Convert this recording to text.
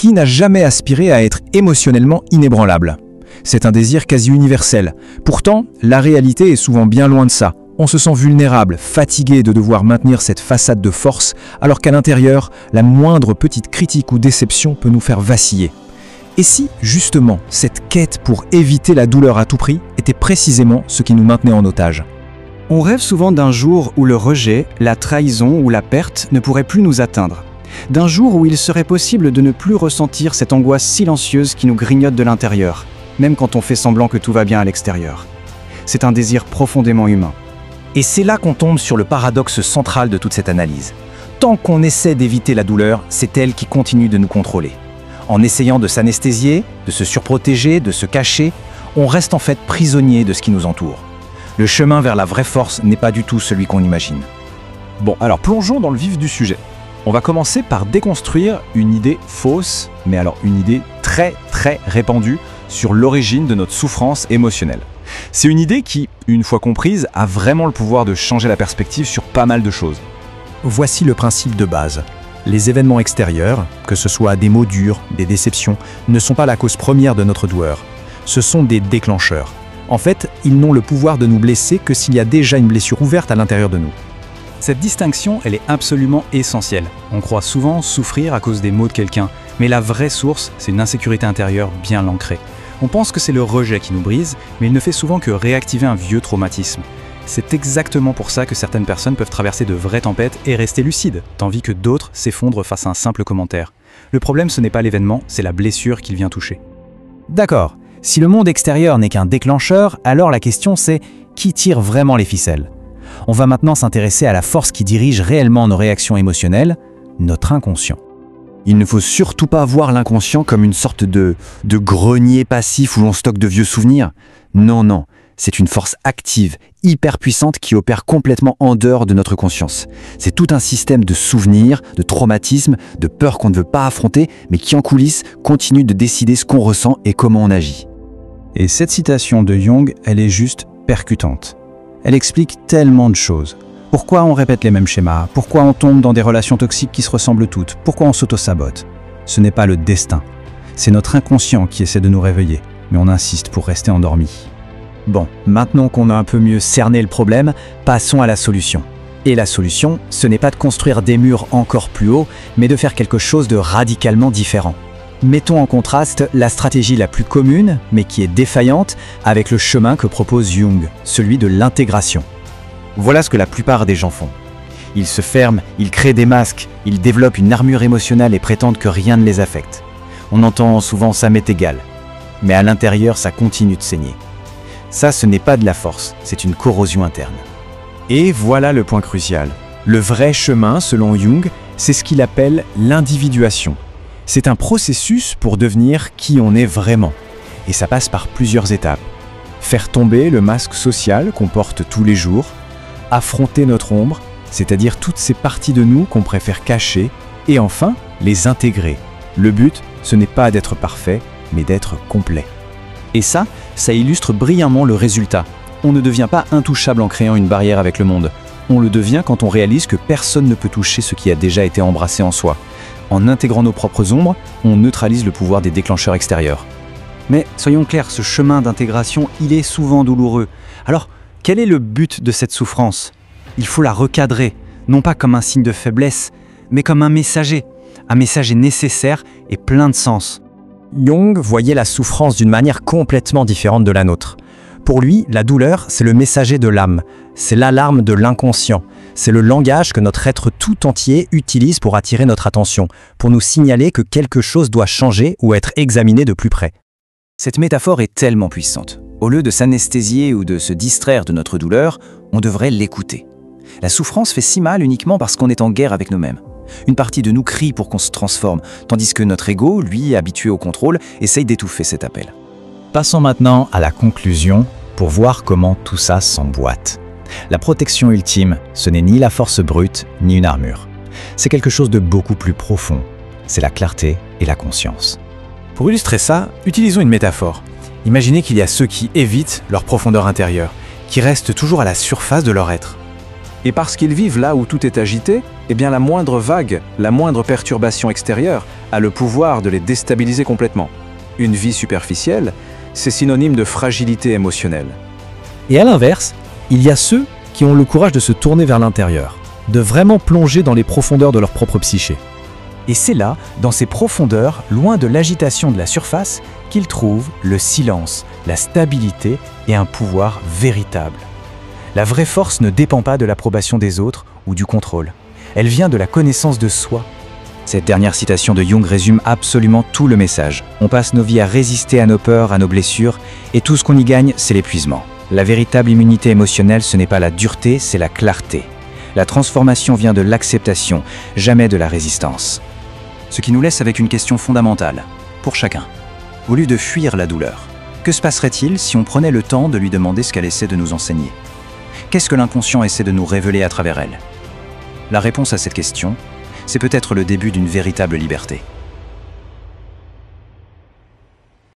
Qui n'a jamais aspiré à être émotionnellement inébranlable? C'est un désir quasi universel. Pourtant, la réalité est souvent bien loin de ça. On se sent vulnérable, fatigué de devoir maintenir cette façade de force, alors qu'à l'intérieur, la moindre petite critique ou déception peut nous faire vaciller. Et si, justement, cette quête pour éviter la douleur à tout prix était précisément ce qui nous maintenait en otage? On rêve souvent d'un jour où le rejet, la trahison ou la perte ne pourraient plus nous atteindre. D'un jour où il serait possible de ne plus ressentir cette angoisse silencieuse qui nous grignote de l'intérieur, même quand on fait semblant que tout va bien à l'extérieur. C'est un désir profondément humain. Et c'est là qu'on tombe sur le paradoxe central de toute cette analyse. Tant qu'on essaie d'éviter la douleur, c'est elle qui continue de nous contrôler. En essayant de s'anesthésier, de se surprotéger, de se cacher, on reste en fait prisonnier de ce qui nous entoure. Le chemin vers la vraie force n'est pas du tout celui qu'on imagine. Bon, alors plongeons dans le vif du sujet. On va commencer par déconstruire une idée fausse, mais alors une idée très répandue sur l'origine de notre souffrance émotionnelle. C'est une idée qui, une fois comprise, a vraiment le pouvoir de changer la perspective sur pas mal de choses. Voici le principe de base. Les événements extérieurs, que ce soit des mots durs, des déceptions, ne sont pas la cause première de notre douleur. Ce sont des déclencheurs. En fait, ils n'ont le pouvoir de nous blesser que s'il y a déjà une blessure ouverte à l'intérieur de nous. Cette distinction, elle est absolument essentielle. On croit souvent souffrir à cause des mots de quelqu'un, mais la vraie source, c'est une insécurité intérieure bien ancrée. On pense que c'est le rejet qui nous brise, mais il ne fait souvent que réactiver un vieux traumatisme. C'est exactement pour ça que certaines personnes peuvent traverser de vraies tempêtes et rester lucides, tandis que d'autres s'effondrent face à un simple commentaire. Le problème, ce n'est pas l'événement, c'est la blessure qu'il vient toucher. D'accord. Si le monde extérieur n'est qu'un déclencheur, alors la question c'est qui tire vraiment les ficelles? On va maintenant s'intéresser à la force qui dirige réellement nos réactions émotionnelles, notre inconscient. Il ne faut surtout pas voir l'inconscient comme une sorte de grenier passif où l'on stocke de vieux souvenirs. Non, c'est une force active, hyper puissante qui opère complètement en dehors de notre conscience. C'est tout un système de souvenirs, de traumatismes, de peurs qu'on ne veut pas affronter, mais qui en coulisses continue de décider ce qu'on ressent et comment on agit. Et cette citation de Jung, elle est juste percutante. Elle explique tellement de choses. Pourquoi on répète les mêmes schémas? Pourquoi on tombe dans des relations toxiques qui se ressemblent toutes? Pourquoi on s'auto-sabote? Ce n'est pas le destin. C'est notre inconscient qui essaie de nous réveiller, mais on insiste pour rester endormi. Bon, maintenant qu'on a un peu mieux cerné le problème, passons à la solution. Et la solution, ce n'est pas de construire des murs encore plus hauts, mais de faire quelque chose de radicalement différent. Mettons en contraste la stratégie la plus commune, mais qui est défaillante, avec le chemin que propose Jung, celui de l'intégration. Voilà ce que la plupart des gens font. Ils se ferment, ils créent des masques, ils développent une armure émotionnelle et prétendent que rien ne les affecte. On entend souvent « ça m'est égal », mais à l'intérieur, ça continue de saigner. Ça, ce n'est pas de la force, c'est une corrosion interne. Et voilà le point crucial. Le vrai chemin, selon Jung, c'est ce qu'il appelle l'individuation. C'est un processus pour devenir qui on est vraiment. Et ça passe par plusieurs étapes. Faire tomber le masque social qu'on porte tous les jours, affronter notre ombre, c'est-à-dire toutes ces parties de nous qu'on préfère cacher, et enfin, les intégrer. Le but, ce n'est pas d'être parfait, mais d'être complet. Et ça illustre brillamment le résultat. On ne devient pas intouchable en créant une barrière avec le monde. On le devient quand on réalise que personne ne peut toucher ce qui a déjà été embrassé en soi. En intégrant nos propres ombres, on neutralise le pouvoir des déclencheurs extérieurs. Mais soyons clairs, ce chemin d'intégration, il est souvent douloureux. Alors, quel est le but de cette souffrance? Il faut la recadrer, non pas comme un signe de faiblesse, mais comme un messager. Un message nécessaire et plein de sens. Jung voyait la souffrance d'une manière complètement différente de la nôtre. Pour lui, la douleur, c'est le messager de l'âme, c'est l'alarme de l'inconscient, c'est le langage que notre être tout entier utilise pour attirer notre attention, pour nous signaler que quelque chose doit changer ou être examiné de plus près. Cette métaphore est tellement puissante. Au lieu de s'anesthésier ou de se distraire de notre douleur, on devrait l'écouter. La souffrance fait si mal uniquement parce qu'on est en guerre avec nous-mêmes. Une partie de nous crie pour qu'on se transforme, tandis que notre ego, lui, habitué au contrôle, essaye d'étouffer cet appel. Passons maintenant à la conclusion pour voir comment tout ça s'emboîte. La protection ultime, ce n'est ni la force brute, ni une armure. C'est quelque chose de beaucoup plus profond. C'est la clarté et la conscience. Pour illustrer ça, utilisons une métaphore. Imaginez qu'il y a ceux qui évitent leur profondeur intérieure, qui restent toujours à la surface de leur être. Et parce qu'ils vivent là où tout est agité, eh bien la moindre vague, la moindre perturbation extérieure a le pouvoir de les déstabiliser complètement. Une vie superficielle, c'est synonyme de fragilité émotionnelle. Et à l'inverse, il y a ceux qui ont le courage de se tourner vers l'intérieur, de vraiment plonger dans les profondeurs de leur propre psyché. Et c'est là, dans ces profondeurs, loin de l'agitation de la surface, qu'ils trouvent le silence, la stabilité et un pouvoir véritable. La vraie force ne dépend pas de l'approbation des autres ou du contrôle. Elle vient de la connaissance de soi. Cette dernière citation de Jung résume absolument tout le message. On passe nos vies à résister à nos peurs, à nos blessures, et tout ce qu'on y gagne, c'est l'épuisement. La véritable immunité émotionnelle, ce n'est pas la dureté, c'est la clarté. La transformation vient de l'acceptation, jamais de la résistance. Ce qui nous laisse avec une question fondamentale, pour chacun. Au lieu de fuir la douleur, que se passerait-il si on prenait le temps de lui demander ce qu'elle essaie de nous enseigner? Qu'est-ce que l'inconscient essaie de nous révéler à travers elle? La réponse à cette question, c'est peut-être le début d'une véritable liberté.